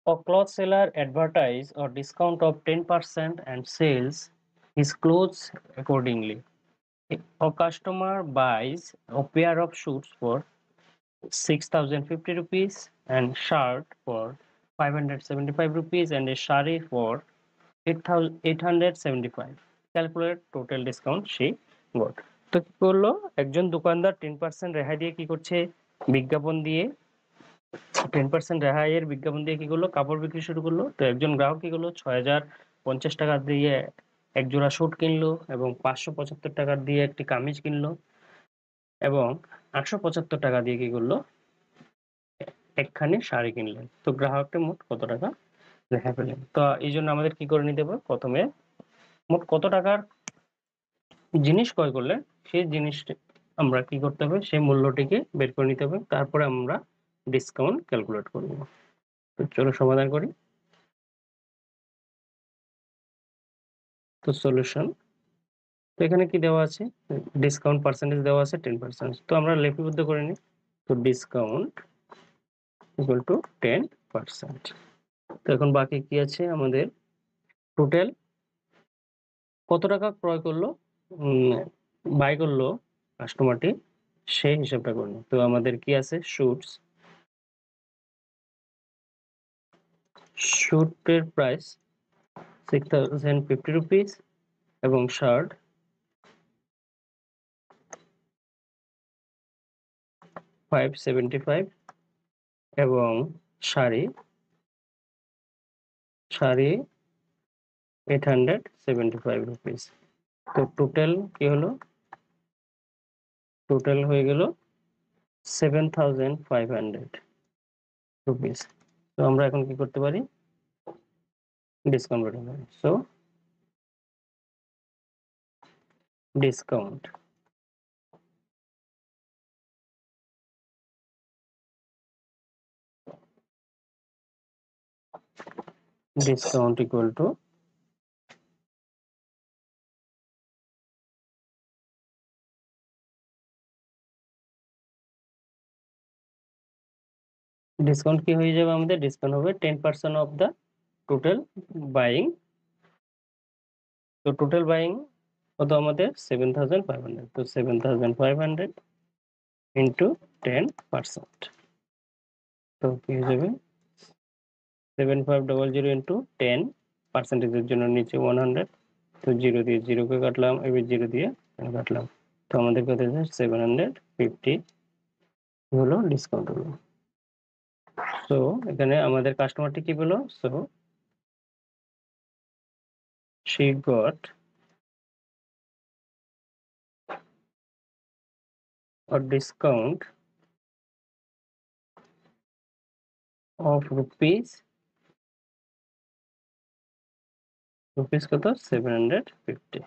A cloth seller advertise a discount of 10% and sells his clothes accordingly. A customer buys a pair of shoes for 6,050 rupees and shirt for 575 rupees and a shari for 875. Calculate total discount she got. তো কি করলো, একজন দোকানদার 10% রেহাই দিয়ে কি করছে, বিজ্ঞাপন দিয়ে 10% রেহাইয়ের বিজ্ঞাপন দিয়ে কি করলো, কাপড় বিক্রি শুরু করলো। তো একজন গ্রাহক কি করলো, 6,050 টাকা দিয়ে এক জোড়া স্যুট কিনলো এবং 575 টাকা দিয়ে একটি কামিজ কিনলো এবং 875 টাকা দিয়ে কি করলো, একখানি শাড়ি কিনলেন। তো গ্রাহককে মোট কত টাকা রেহাই পেলেন। তো এই জন্য আমাদের কি করে নিতে হবে, প্রথমে মোট কত টাকার জিনিস ক্রয় করলে সেই জিনিসটি আমরা কি করতে হবে, সেই মূল্যটিকে বের করে নিতে হবে, তারপরে আমরা ডিসকাউন্ট ক্যালকুলেট করব। তো চলো সমাধান করি। তো সলিউশন, তো এখানে কি দেওয়া আছে, ডিসকাউন্ট পার্সেন্টেজ দেওয়া আছে 10%। তো আমরা লিপিবদ্ধ করে নিই। তো ডিসকাউন্ট ইকুয়াল টু 10%। তো এখন বাকি কি আছে আমাদের, টোটাল কত টাকা ক্রয় করলো, বাই করলো কাস্টমারটি, সেই হিসাবটা করে নিই। তো আমাদের কি আছে, স্যুটের প্রাইস 6,050 রুপিস এবং শার্ট 575 এবং শাড়ি 875 রুপিস। তো টোটাল কি হলো, টোটাল হয়ে গেল 7,500 রুপিস। তো আমরা এখন কি করতে পারি, ডিসকাউন্ট করতে পারি। So discount equal to discount কি হয়ে যাবে আমাদের, ডিসকাউন্ট হবে 10% অফ দ্য টোটাল বাইং। তো টোটাল বাইং কত আমাদের, 7,500। তো 7,500 ইন্টু 10%, তো কি হয়ে যাবে 7500 ইন্টু 10, পার্সেন্টেজের জন্য নিচে 100। তো 0 দিয়ে 0 কে কাটলাম, এবার 0 দিয়ে কাটলাম। তো আমাদের কত হচ্ছে 750 হলো ডিসকাউন্ট হলো। সো এখানে আমাদের কাস্টমারটি কি বললো, so she got a discount of rupees কত, 750।